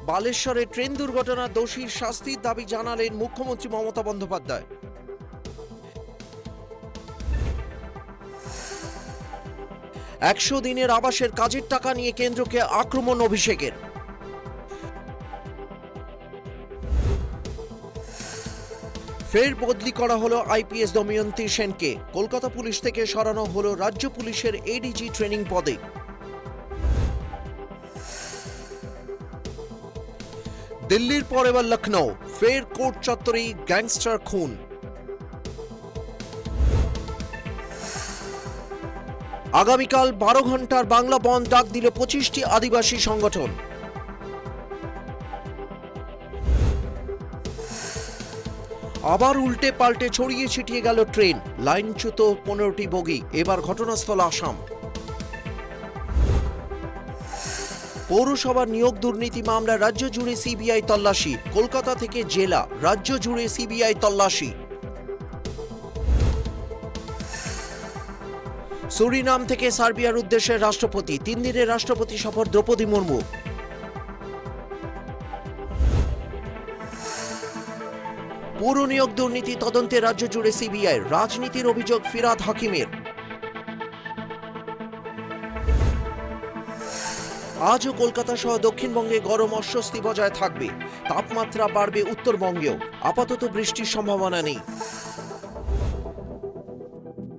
বালেশ্বরে train দুর্ঘটনার দোষীর শাস্তির দাবি জানালেন মুখ্যমন্ত্রী মমতা বন্দ্যোপাধ্যায়। একশো দিনের আবাসের কাজের টাকা নিয়ে কেন্দ্রকে আক্রমণ অভিষেকের। ফের বদলি করা হলো আইপিএস দময়ন্তী সেনকে। কলকাতা পুলিশ থেকে সরানো হলো রাজ্য পুলিশের এডিজি ট্রেনিং পদে। দিল্লির পর এবার লখনৌ, ফের কোর্ট চত্বরেই গ্যাংস্টার খুন। আগামীকাল 12 ঘন্টার বাংলা বন্ধ ডাক দিল 25টি আদিবাসী সংগঠন। আবার উল্টে পাল্টে ছড়িয়ে ছিটিয়ে গেল ট্রেন, লাইনচ্যুত 15টি বগি। এবার ঘটনাস্থল আসাম। পৌরসভার নিয়োগ দুর্নীতি মামলা রাজ্য জুড়ে সিবিআই তল্লাশি। কলকাতা থেকে জেলা, রাজ্য জুড়ে সিবিআই তল্লাশি। সুরিনাম থেকে সার্বিয়ার উদ্দেশ্যে রাষ্ট্রপতি, 3 দিনের রাষ্ট্রপতি সফর দ্রৌপদী মুর্মু। পৌর নিয়োগ দুর্নীতি তদন্তে রাজ্য জুড়ে সিবিআই, রাজনীতির অভিযোগ ফিরাদ হাকিমের। আজও কলকাতা সহ দক্ষিণবঙ্গে গরম অস্বস্তি বজায় থাকবে। তাপমাত্রা বাড়বে উত্তরবঙ্গেও। আপাতত বৃষ্টির সম্ভাবনা নেই।